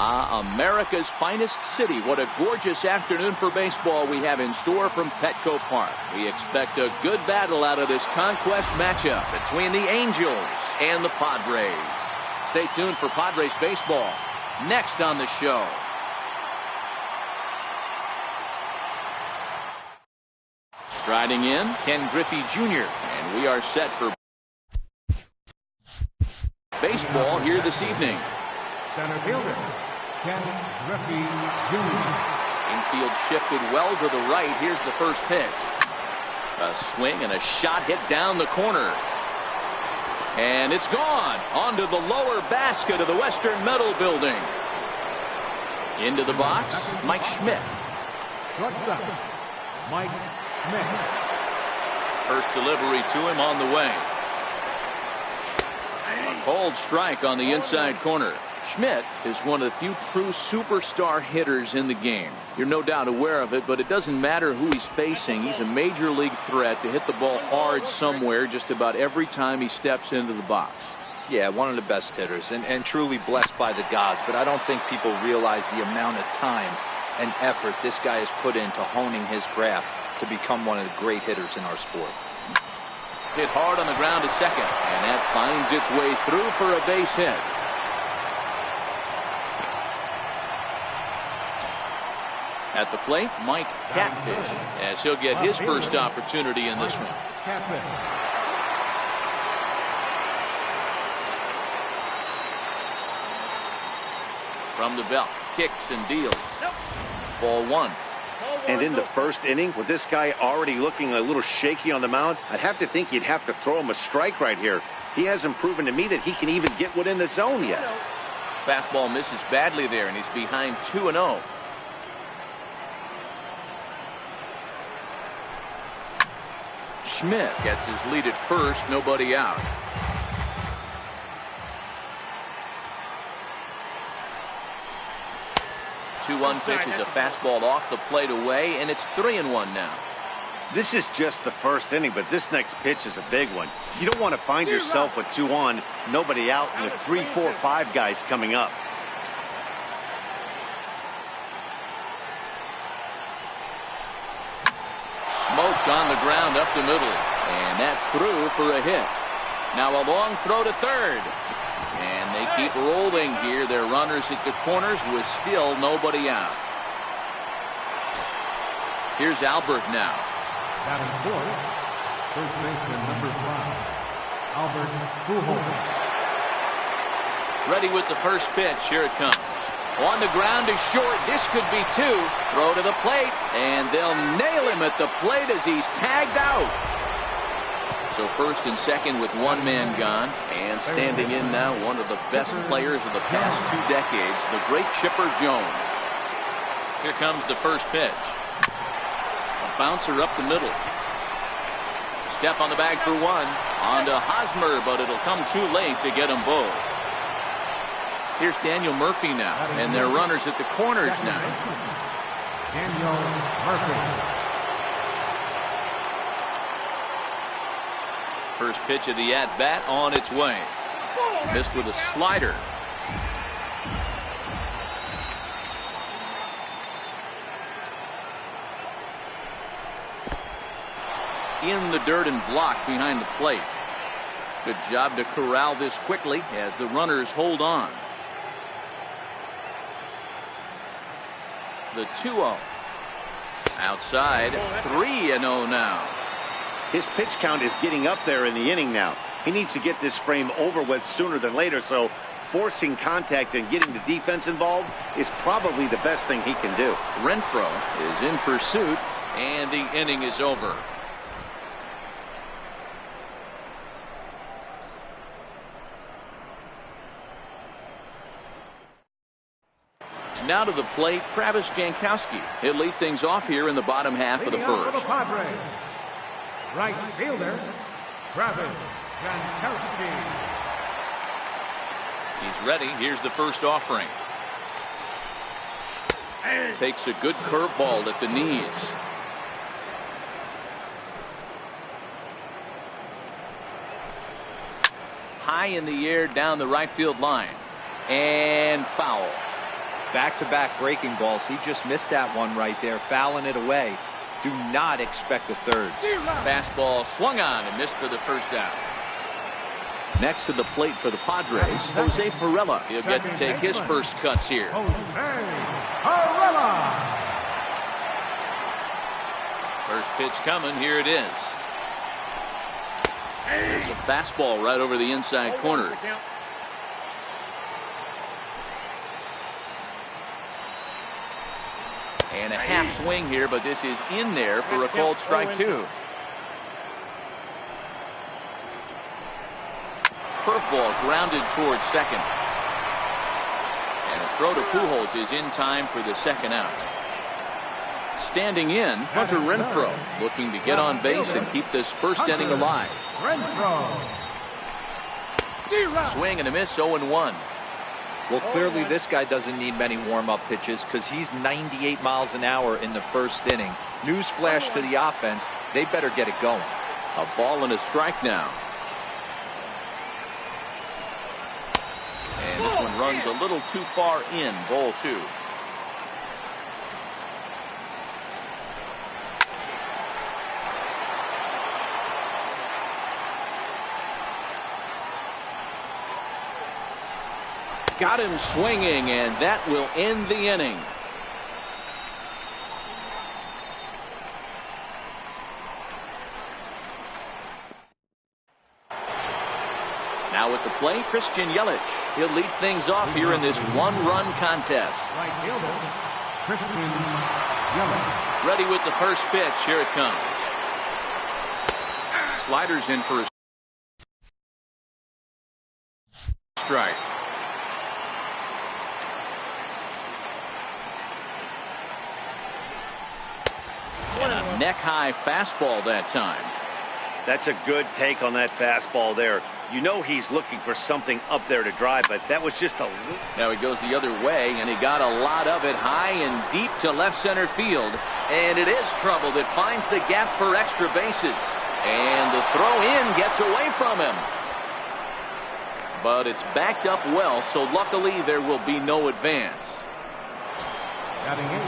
America's finest city. What a gorgeous afternoon for baseball we have in store from Petco Park. We expect a good battle out of this Conquest matchup between the Angels and the Padres. Stay tuned for Padres baseball next on the show. Striding in, Ken Griffey Jr. And we are set for baseball here this evening. Center fielder, Ken Griffey Jr. Infield shifted well to the right. Here's the first pitch. A swing and a shot hit down the corner. And it's gone onto the lower basket of the Western Metal Building. Into the box, Mike Schmidt. Shortstop, Mike Schmidt. First delivery to him on the way. A cold strike on the inside corner. Schmidt is one of the few true superstar hitters in the game. You're no doubt aware of it, but it doesn't matter who he's facing. He's a major league threat to hit the ball hard somewhere just about every time he steps into the box. Yeah, one of the best hitters and truly blessed by the gods, but I don't think people realize the amount of time and effort this guy has put into honing his craft to become one of the great hitters in our sport. Hit hard on the ground to second, and that finds its way through for a base hit. At the plate, Mike Catfish, as he'll get his first opportunity in this one. From the belt, kicks and deals. Ball one. And in the first inning, with this guy already looking a little shaky on the mound, I'd have to think you'd have to throw him a strike right here. He hasn't proven to me that he can even get one in the zone yet. Fastball misses badly there, and he's behind 2-0. Schmidt gets his lead at first, nobody out. Two-one pitch is a fastball off the plate away, and it's 3-1 now. This is just the first inning, but this next pitch is a big one. You don't want to find yourself with 2 on, nobody out, and the 3, 4, 5 guys coming up. Smoked on the ground up the middle, and that's through for a hit. Now a long throw to third, and they keep rolling here. Their runners at the corners with still nobody out. Here's Albert now. Batting fourth, first baseman number 5, Albert Pujols. Ready with the first pitch. Here it comes. On the ground is short. This could be 2. Throw to the plate, and they'll nail him at the plate as he's tagged out. So first and second with 1 man gone, and standing in now one of the best players of the past 2 decades, the great Chipper Jones. Here comes the first pitch. A bouncer up the middle. Step on the bag for 1. On to Hosmer, but it'll come too late to get them both. Here's Daniel Murphy now, and their runners at the corners now. Daniel Murphy. First pitch of the at-bat on its way. Missed with a slider. In the dirt and blocked behind the plate. Good job to corral this quickly as the runners hold on. The 2-0. Outside, 3-0 now. His pitch count is getting up there in the inning now. He needs to get this frame over with sooner than later, so forcing contact and getting the defense involved is probably the best thing he can do. Renfroe is in pursuit, and the inning is over. Now to the plate, Travis Jankowski. He'll lead things off here in the bottom half of the first. Right fielder, Travis Jankowski. He's ready. Here's the first offering. Takes a good curveball at the knees. High in the air down the right field line. And foul. Back-to-back breaking balls. He just missed that one right there, fouling it away. Do not expect a third. Fastball swung on and missed for the first out. Next to the plate for the Padres, Jose Pirela. He'll get to take his first cuts here. Jose Pirela. First pitch coming. Here it is. There's a fastball right over the inside corner. And a half swing here, but this is in there for a called strike two. Curveball grounded towards second. And a throw to Pujols is in time for the second out. Standing in, Hunter Renfroe, looking to get on base and keep this first inning alive. Renfroe. Swing and a miss, 0-1. Well, clearly this guy doesn't need many warm-up pitches because he's 98 miles an hour in the first inning. Newsflash to the offense, they better get it going. A ball and a strike now. And this one runs a little too far in, ball two. Got him swinging, and that will end the inning. Now at the plate, Christian Yelich. He'll lead things off here in this one-run contest. Right fielder, Christian Yelich. Ready with the first pitch. Here it comes. Sliders in for a strike. And a neck-high fastball that time. That's a good take on that fastball there. You know he's looking for something up there to drive, but that was just a... Now he goes the other way, and he got a lot of it high and deep to left center field. And it is trouble that finds the gap for extra bases. And the throw in gets away from him. But it's backed up well, so luckily there will be no advance.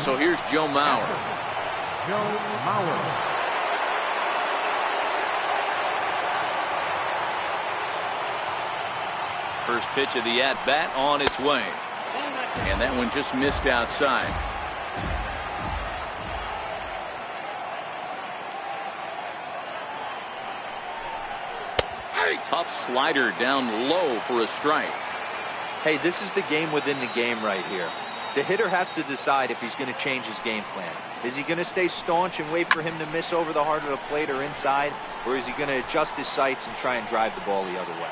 So here's Joe Mauer. Joe Mauer. First pitch of the at-bat on its way. And that one just missed outside. Tough slider down low for a strike. Hey, this is the game within the game right here. The hitter has to decide if he's going to change his game plan. Is he going to stay staunch and wait for him to miss over the heart of the plate or inside? Or is he going to adjust his sights and try and drive the ball the other way?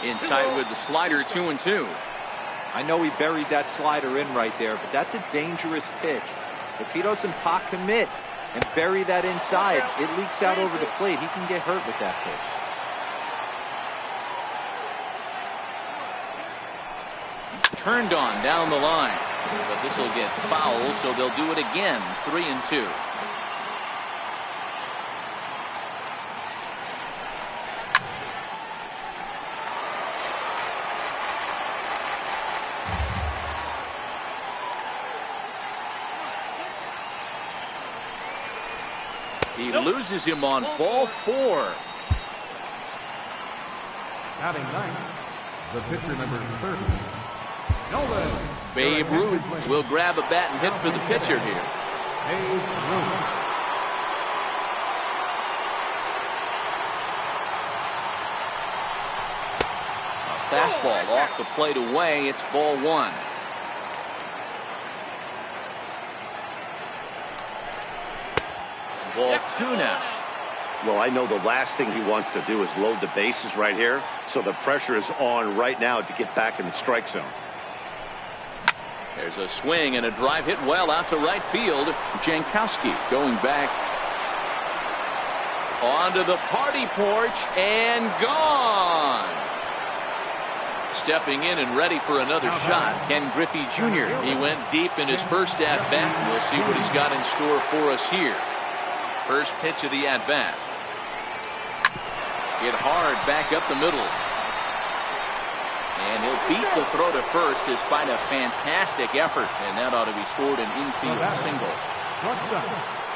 In tight with the slider, 2-2. I know he buried that slider in right there, but that's a dangerous pitch. If he doesn't pot commit and bury that inside, it leaks out over the plate. He can get hurt with that pitch. Turned on down the line. But this will get foul, so they'll do it again. 3-2. He loses him on ball 4. Batting ninth, the pitcher number 30. Nolan. Babe Ruth will grab a bat and hit for the pitcher here. Babe Ruth. A fastball off the plate away. It's ball 1. Ball 2 now. Well, I know the last thing he wants to do is load the bases right here, so the pressure is on right now to get back in the strike zone. There's a swing and a drive hit well out to right field. Jankowski going back onto the party porch and gone. Stepping in and ready for another shot, Ken Griffey Jr. He went deep in his first at-bat. We'll see what he's got in store for us here. First pitch of the at-bat. Hit hard back up the middle. And he'll beat the throw to first despite a fantastic effort. And that ought to be scored an infield single.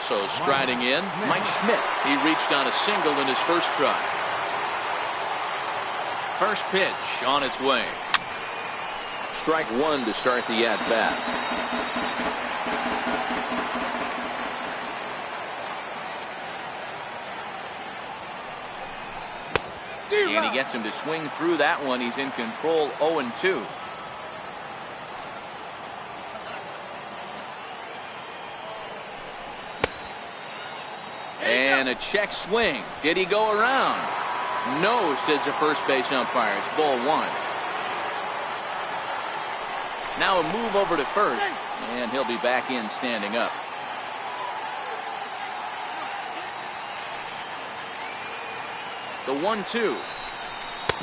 So striding in, Mike Schmidt. He reached on a single in his first try. First pitch on its way. Strike one to start the at-bat. And he gets him to swing through that one. He's in control, 0-2. And a check swing. Did he go around? No, says the first base umpire. It's ball one. Now a move over to first, and he'll be back in standing up. The 1-2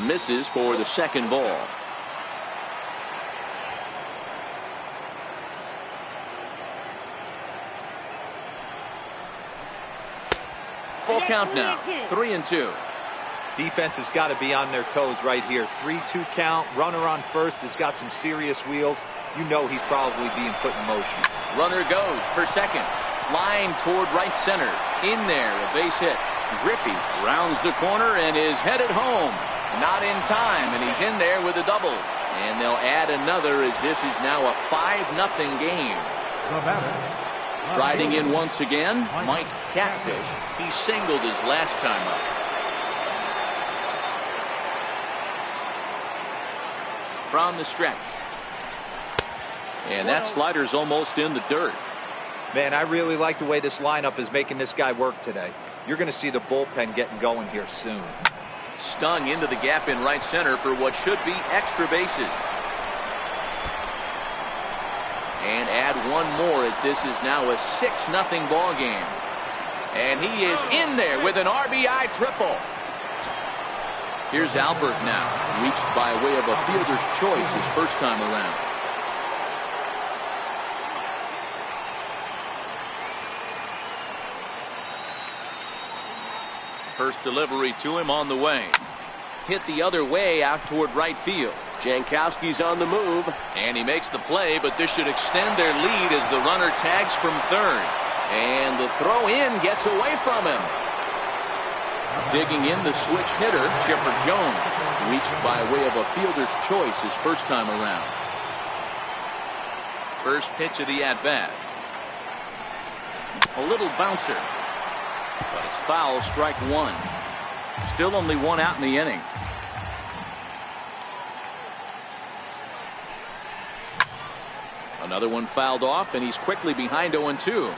misses for the second ball. Full count now, 3-2. Defense has got to be on their toes right here. 3-2 count. Runner on first has got some serious wheels. You know he's probably being put in motion. Runner goes for second. Line toward right center. In there, a base hit. Griffey rounds the corner and is headed home. Not in time, and he's in there with a double. And they'll add another as this is now a 5-0 game. Riding in once again, Mike Catfish. He singled his last time up. From the stretch. And that slider's almost in the dirt. Man, I really like the way this lineup is making this guy work today. You're going to see the bullpen getting going here soon. Stung into the gap in right center for what should be extra bases. And add one more as this is now a 6-0 ball game. And he is in there with an RBI triple. Here's Albert now, reached by way of a fielder's choice his first time around. First delivery to him on the way. Hit the other way out toward right field. Jankowski's on the move. And he makes the play, but this should extend their lead as the runner tags from third. And the throw in gets away from him. Digging in the switch hitter, Chipper Jones. Reached by way of a fielder's choice his first time around. First pitch of the at-bat. A little bouncer. But it's foul, strike one. Still only one out in the inning. Another one fouled off, and he's quickly behind 0-2.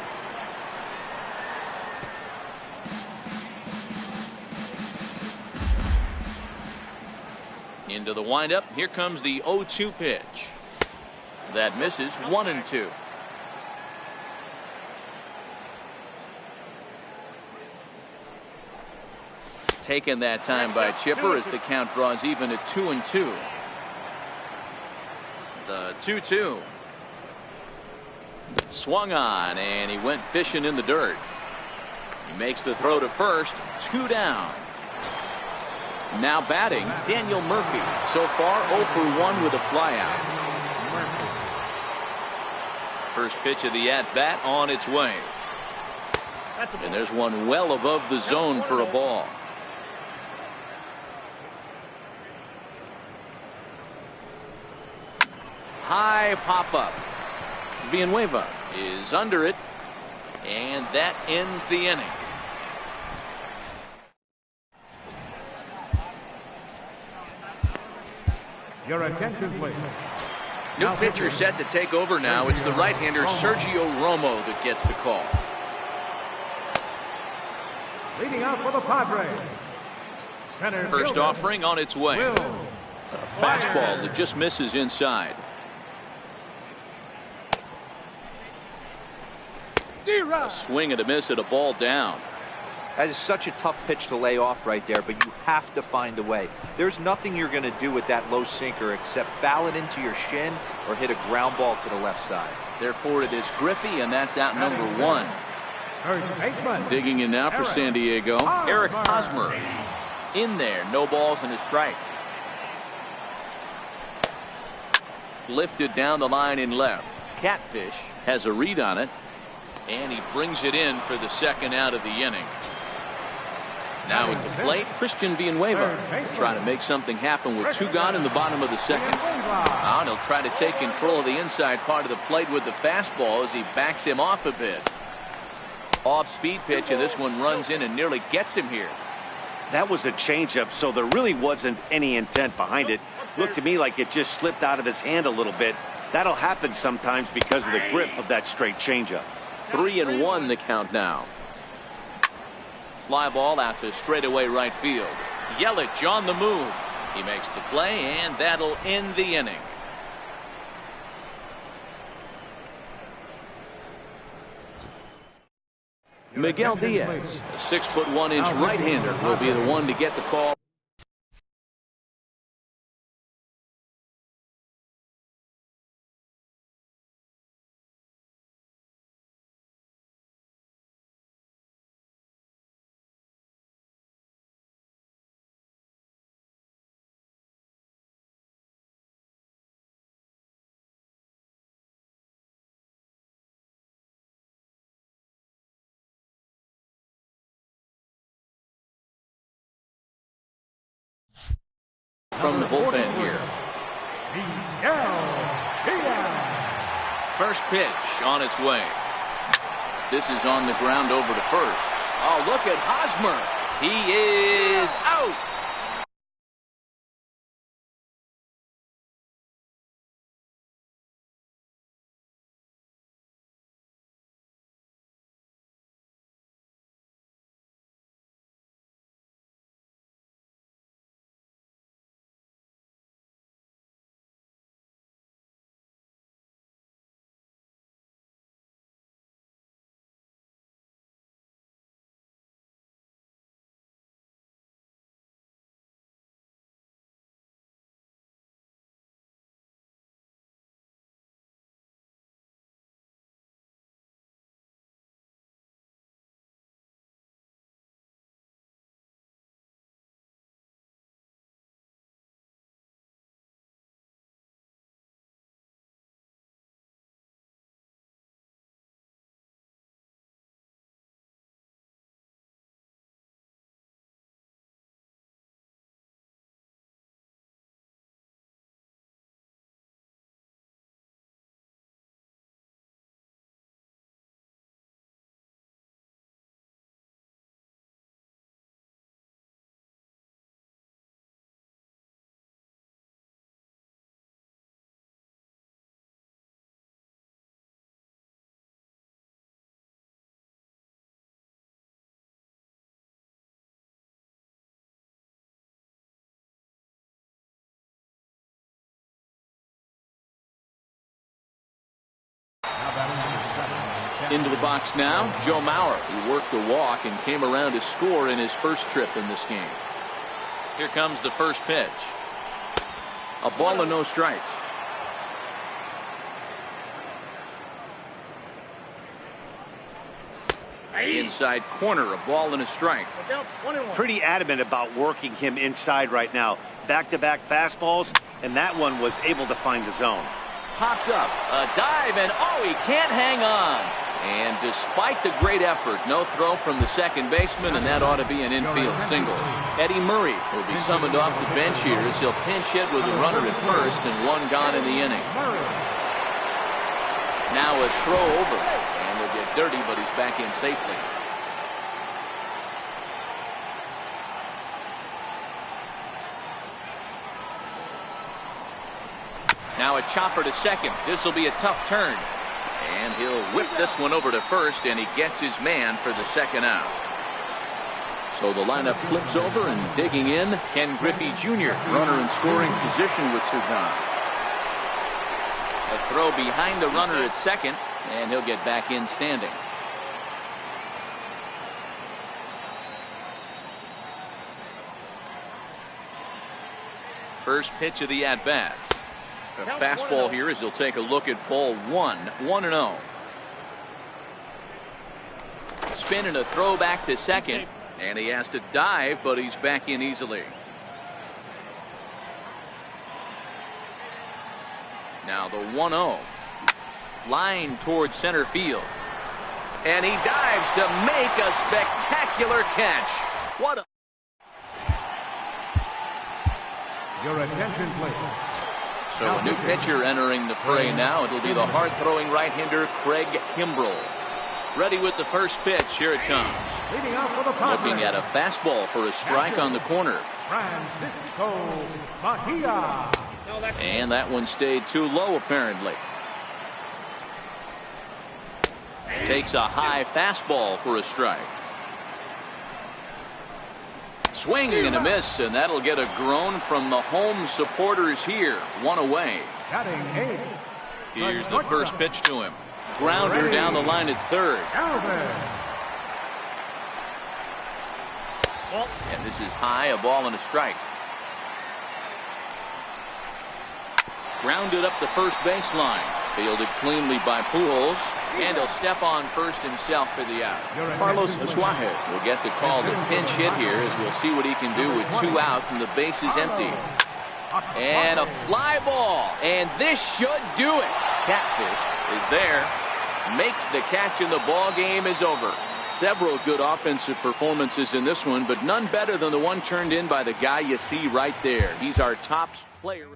Into the windup. Here comes the 0-2 pitch. That misses, 1-2. Taken that time by Chipper as the count draws even at 2-2. The 2-2. Swung on, and he went fishing in the dirt. He makes the throw to first. 2 down. Now batting, Daniel Murphy. So far 0 for 1 with a flyout. First pitch of the at-bat on its way. And there's one well above the zone for a ball. High pop-up. Villanueva is under it, and that ends the inning. Your attention, please. New pitcher set to take over now. It's the right-hander Sergio Romo that gets the call. Leading out for the Padres. Center First fielder, offering on its way. Will. A fastball that just misses inside. A swing and a miss at a ball down. That is such a tough pitch to lay off right there, but you have to find a way. There's nothing you're going to do with that low sinker except foul it into your shin or hit a ground ball to the left side. Therefore, it is Griffey, and that's out number 1. First baseman. Digging in now for San Diego, Eric Hosmer. In there, no balls and a strike. Lifted down the line in left. Catfish has a read on it, and he brings it in for the second out of the inning. Now at the plate, Christian Villanueva trying to make something happen with 2 gone in the bottom of the second. Now he'll try to take control of the inside part of the plate with the fastball as he backs him off a bit. Off-speed pitch, and this one runs in and nearly gets him here. That was a changeup, so there really wasn't any intent behind it. Looked to me like it just slipped out of his hand a little bit. That'll happen sometimes because of the grip of that straight changeup. 3-1 the count now. Fly ball out to straightaway right field. Yelich on the move. He makes the play, and that'll end the inning. Miguel Diaz, a 6'1" right-hander, will be the one to get the call. From the bullpen here. First pitch on its way. This is on the ground over to first. Oh, look at Hosmer. He is out. Into the box now, Joe Mauer. He worked the walk and came around to score in his first trip in this game. Here comes the first pitch. A ball and no strikes. Inside corner, a ball and a strike. Pretty adamant about working him inside right now. Back-to-back fastballs, and that one was able to find the zone. Popped up, a dive, and oh, he can't hang on. And despite the great effort, no throw from the second baseman, and that ought to be an infield single. Eddie Murray will be summoned off the bench here as he'll pinch hit with a runner at first and 1 gone in the inning. Now a throw over, and he'll get dirty, but he's back in safely. Now a chopper to second. This will be a tough turn. And he'll whip this one over to first, and he gets his man for the second out. So the lineup flips over, and digging in, Ken Griffey Jr., runner in scoring position with Sudan. A throw behind the runner at second, and he'll get back in standing. First pitch of the at-bat. A fastball here as he'll take a look at ball 1, 1-0. Spin and a throw back to second. And he has to dive, but he's back in easily. Now the 1-0. Line towards center field. And he dives to make a spectacular catch. What a... Your attention, please. So a new pitcher entering the fray now. It'll be the hard-throwing right-hander Craig Kimbrell. Ready with the first pitch. Here it comes. Leading off for the Padres. Looking at a fastball for a strike on the corner. Francisco Mejia. And that one stayed too low, apparently. Takes a high fastball for a strike. Swing and a miss, and that'll get a groan from the home supporters here. One away. Batting eighth. Here's the first pitch to him. Grounder down the line at third. And this is high, a ball and a strike. Grounded up the first baseline. Fielded cleanly by Pujols. And he'll step on first himself for the out. Carlos Suarez will get the call to pinch hit here, as we'll see what he can do with 2 out and the base is empty. And a fly ball. And this should do it. Catfish is there. Makes the catch and the ball game is over. Several good offensive performances in this one, but none better than the one turned in by the guy you see right there. He's our top player.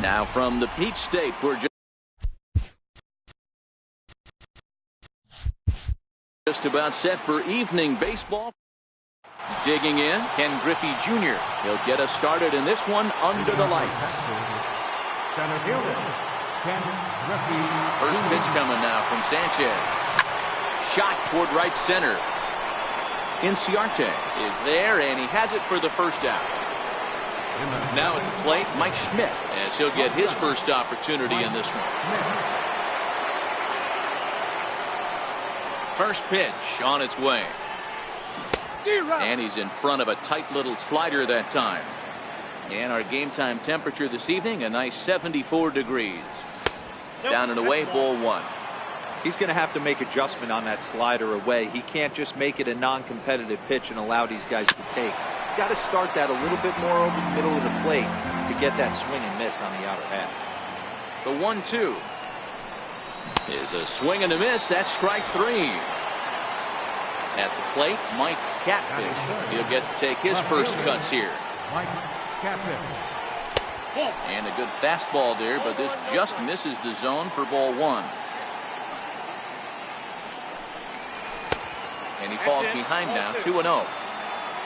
Now from the Peach State, we're just about set for evening baseball. Digging in, Ken Griffey Jr. He'll get us started in this one under the lights. Center fielder, Ken Griffey. First pitch coming now from Sanchez. Shot toward right center. Inciarte is there, and he has it for the first out. Now at the plate, Mike Schmidt, as he'll get his first opportunity in this one. First pitch on its way. And he's in front of a tight little slider that time. And our game time temperature this evening, a nice 74 degrees. Down and away, ball 1. He's going to have to make adjustment on that slider away. He can't just make it a non-competitive pitch and allow these guys to take. He's got to start that a little bit more over the middle of the plate to get that swing and miss on the outer half. The 1-2 is a swing and a miss. That's strike 3. At the plate, Mike Catfish. He'll get to take his first cuts here. Mike Catfish. And a good fastball there, but this just misses the zone for ball one. And he falls behind now, 2-0.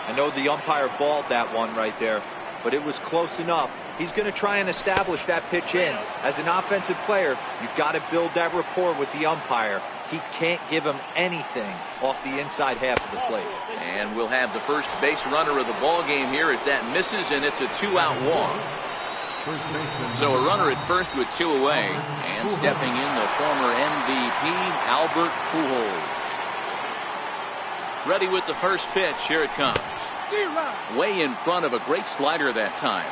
I know the umpire balled that one right there, but it was close enough. He's going to try and establish that pitch in. As an offensive player, you've got to build that rapport with the umpire. He can't give him anything off the inside half of the plate. And we'll have the first base runner of the ball game here as that misses, and it's a 2-out walk. So a runner at first with 2 away, and stepping in the former MVP, Albert Pujols. Ready with the first pitch. Here it comes. Way in front of a great slider that time.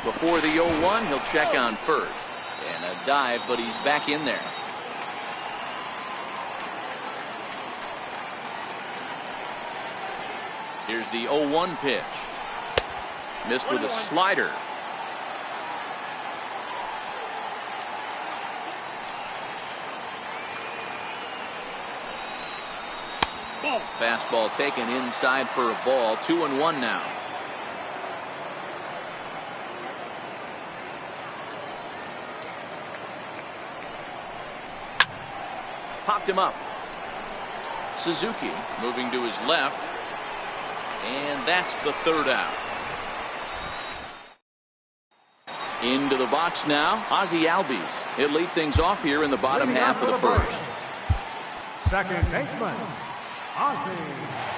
Before the 0-1, he'll check on first. And a dive, but he's back in there. Here's the 0-1 pitch. Missed with a slider. Fastball taken inside for a ball. 2-1 now. Popped him up. Suzuki moving to his left. And that's the 3rd out. Into the box now, Ozzie Albies. He'll lead things off here in the bottom half of the first. Second baseman, Ozzie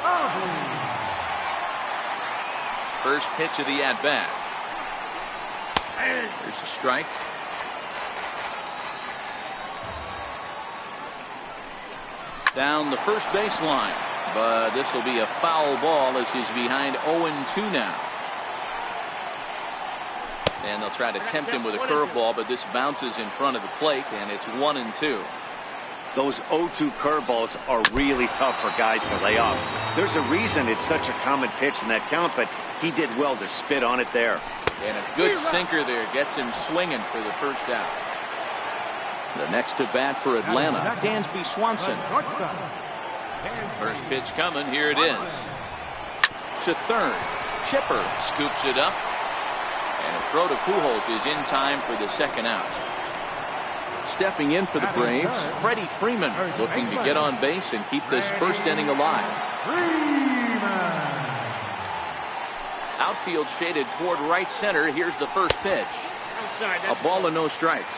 Albies. First pitch of the at-bat. There's a strike. Down the first baseline, but this will be a foul ball as he's behind 0-2 now. And they'll try to tempt him with a curveball, but this bounces in front of the plate, and it's 1-2. Those 0-2 curveballs are really tough for guys to lay off. There's a reason it's such a common pitch in that count, but he did well to spit on it there. And a good sinker there gets him swinging for the first out. The next to bat for Atlanta, Dansby Swanson. First pitch coming. Here it is. To third. Chipper scoops it up. And a throw to Pujols is in time for the 2nd out. Stepping in for the Braves, Freddie Freeman looking to get on base and keep this first inning alive. Outfield shaded toward right center. Here's the first pitch. A ball and no strikes.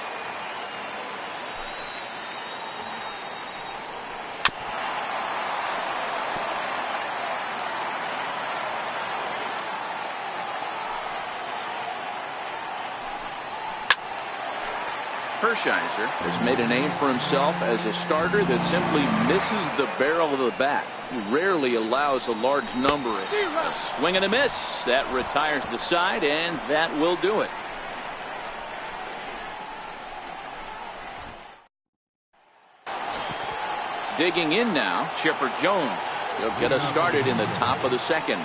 Hershiser has made a name for himself as a starter that simply misses the barrel of the bat. He rarely allows a large number. A swing and a miss. That retires the side, and that will do it. Digging in now, Chipper Jones. He'll get us started in the top of the 2nd.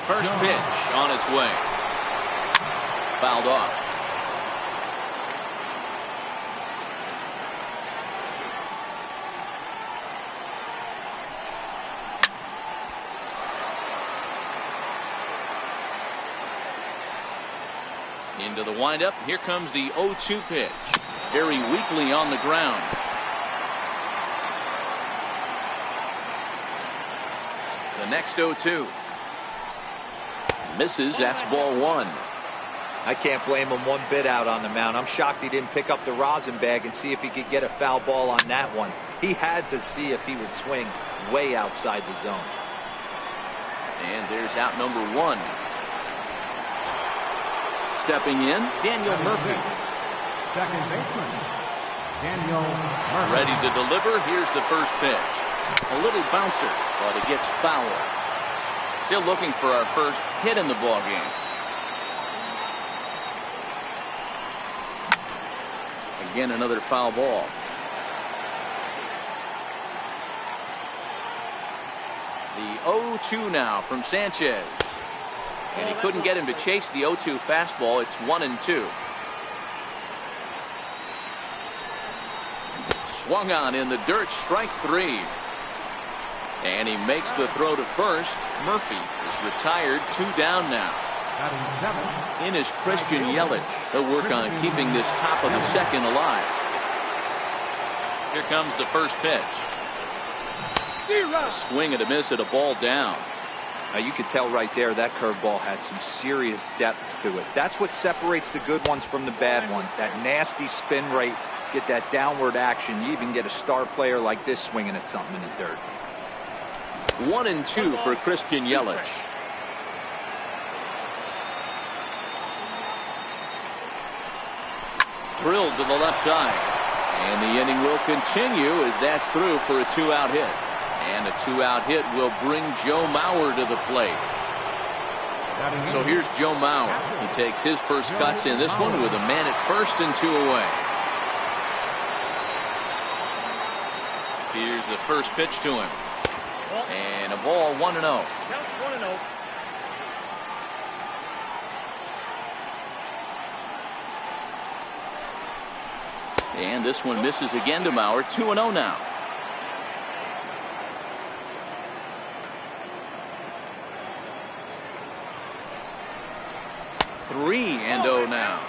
First pitch on its way. Fouled off. Into the windup. Here comes the 0-2 pitch. Very weakly on the ground. The next 0-2. Misses. That's ball 1. I can't blame him one bit out on the mound. I'm shocked he didn't pick up the rosin bag and see if he could get a foul ball on that one. He had to see if he would swing way outside the zone. And there's out number 1. Stepping in, Daniel Murphy. Second baseman, Daniel Murphy. Ready to deliver. Here's the first pitch. A little bouncer, but it gets foul. Still looking for our first hit in the ball game. Again, another foul ball. The 0-2 now from Sanchez. And he couldn't get him to chase the 0-2 fastball. It's 1-2. Swung on in the dirt. Strike 3. And he makes the throw to first. Murphy is retired. 2 down now. In is Christian Yelich. He'll work on keeping this top of the second alive. Here comes the first pitch. A swing and a miss at a ball down. Now you could tell right there that curveball had some serious depth to it. That's what separates the good ones from the bad ones. That nasty spin rate, get that downward action. You even get a star player like this swinging at something in the dirt. 1-2 for Christian Yelich. Drilled to the left side. And the inning will continue as that's through for a 2-out hit. And a 2-out hit will bring Joe Mauer to the plate. So here's Joe Mauer. He takes his first cuts in this one with a man at first and 2 away. Here's the first pitch to him. And a ball 1-0. Counts 1-0. And this one misses again to Mauer. 2-0 now. Three and 0 now.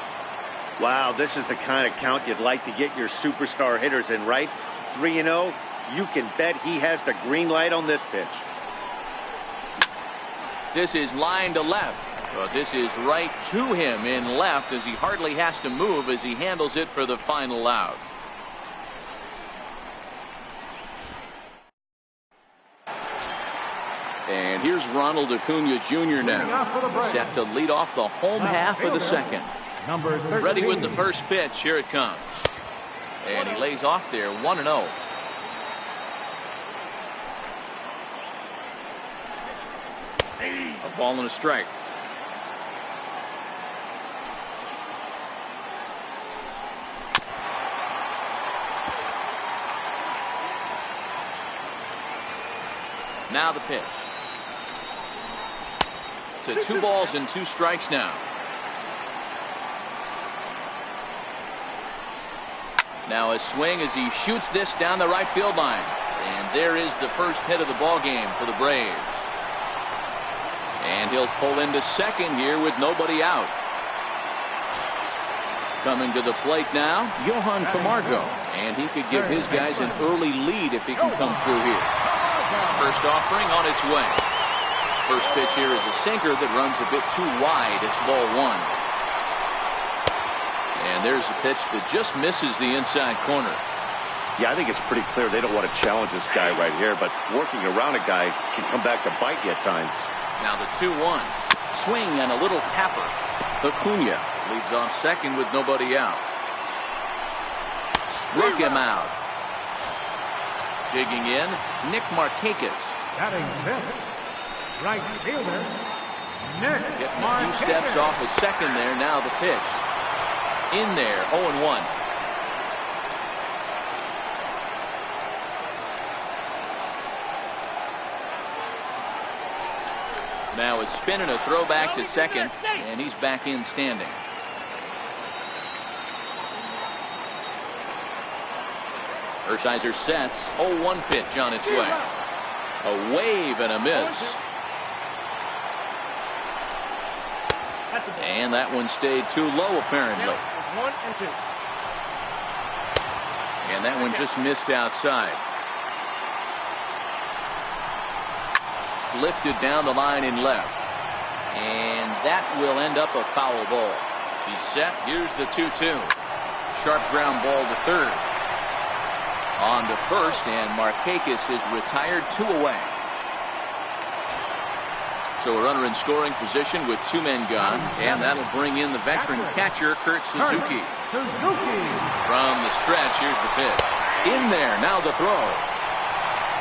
Wow, this is the kind of count you'd like to get your superstar hitters in, right? 3-0. You can bet he has the green light on this pitch. This is line to left. But this is right to him in left as he hardly has to move as he handles it for the final out. And here's Ronald Acuna Jr. now, set to lead off the home half of the second. Ready with the first pitch. Here it comes. And he lays off there. 1-0. A ball and a strike. Now the pitch. To 2 balls and 2 strikes now. Now a swing as he shoots this down the right field line. And there is the first hit of the ball game for the Braves. And he'll pull into second here with nobody out. Coming to the plate now, Johan Camargo. And he could give his guys an early lead if he can come through here. First offering on its way. First pitch here is a sinker that runs a bit too wide. It's ball 1. And there's a pitch that just misses the inside corner. Yeah, I think it's pretty clear they don't want to challenge this guy right here, but working around a guy can come back to bite you at times. Now the 2-1. Swing and a little tapper. Acuna leads off second with nobody out. Struck him out. Digging in, Nick Markakis. Batting fifth, right fielder, Nick Getting a few steps off of second there. Now the pitch. In there, 0-1. Now a spin and a throw back to second, and he's back in standing. Hershiser sets. 0-1 pitch on its way. A wave and a miss. And that one stayed too low apparently. 1-2. And that one just missed outside. Lifted down the line in left. And that will end up a foul ball. He's set. Here's the 2-2. Sharp ground ball to third. On to first, and Markakis is retired 2 away. So a runner in scoring position with 2 men gone, and that'll bring in the veteran catcher Kurt Suzuki. From the stretch, here's the pitch. In there, now the throw.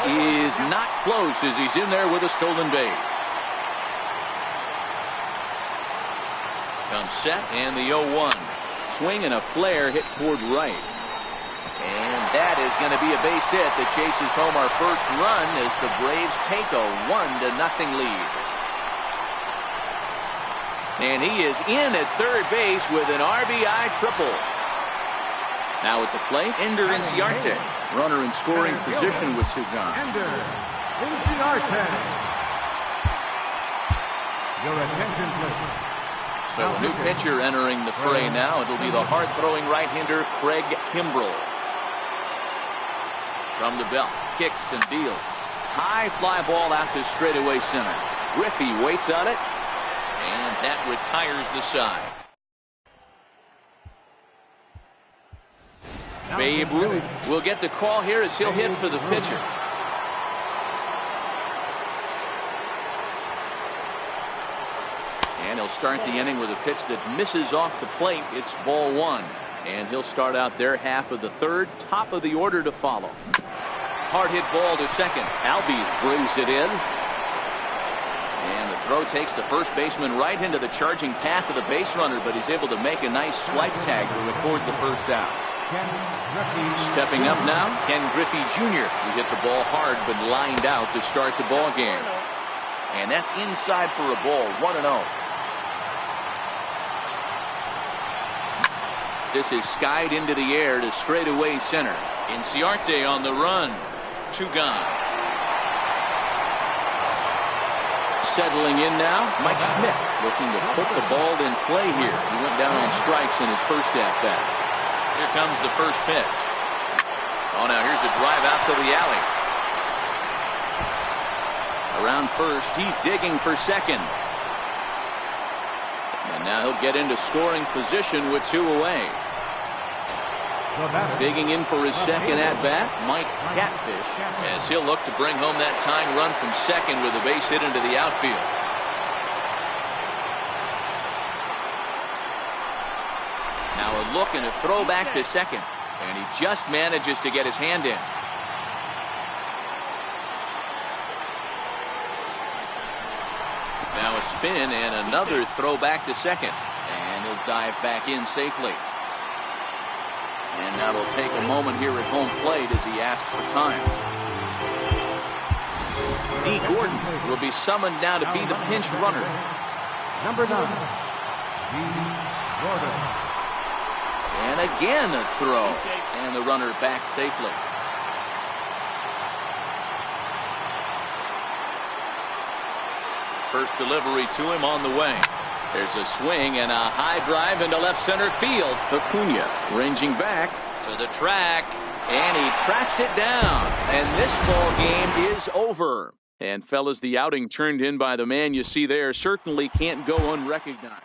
Is not close as he's in there with a stolen base. Comes set, and the 0-1. Swing and a flare hit toward right. And that is going to be a base hit that chases home our first run as the Braves take a 1-0 lead. And he is in at third base with an RBI triple. Now at the plate, Ender Inciarte. Runner in scoring position with 2 gone. Your attention, please. So a new pitcher entering the fray now. It'll be the hard-throwing right-hander Craig Kimbrell. From the belt, kicks and deals. High fly ball out to straightaway center. Griffey waits on it, and that retires the side. Babe Ruth will get the call here as he'll hit for the pitcher. And he'll start the inning with a pitch that misses off the plate. It's ball one. And he'll start out their half of the third. Top of the order to follow. Hard hit ball to second. Albies brings it in. And the throw takes the first baseman right into the charging path of the base runner, but he's able to make a nice swipe tag to record the first out. Stepping up now, Ken Griffey Jr. He hit the ball hard but lined out to start the ball game. And that's inside for a ball, 1-0. This is skied into the air to straightaway center. Inciarte on the run. 2 gone. Settling in now, Mike Schmidt looking to put the ball in play here. He went down on strikes in his first at-bat. Here comes the first pitch. Oh, now here's a drive out to the alley. Around first, he's digging for second. And now he'll get into scoring position with 2 away. Digging in for his second at-bat, Mike Catfish, as he'll look to bring home that tying run from second with a base hit into the outfield. Now a look and a throw back to second, and he just manages to get his hand in. Now a spin and another throw back to second, and he'll dive back in safely. And now it'll take a moment here at home plate as he asks for time. D. Gordon will be summoned now to be the pinch runner. Number 9, D. Gordon. And again a throw, and the runner back safely. First delivery to him on the way. There's a swing and a high drive into left center field. Acuna ranging back to the track, and he tracks it down. And this ball game is over. And fellas, the outing turned in by the man you see there certainly can't go unrecognized.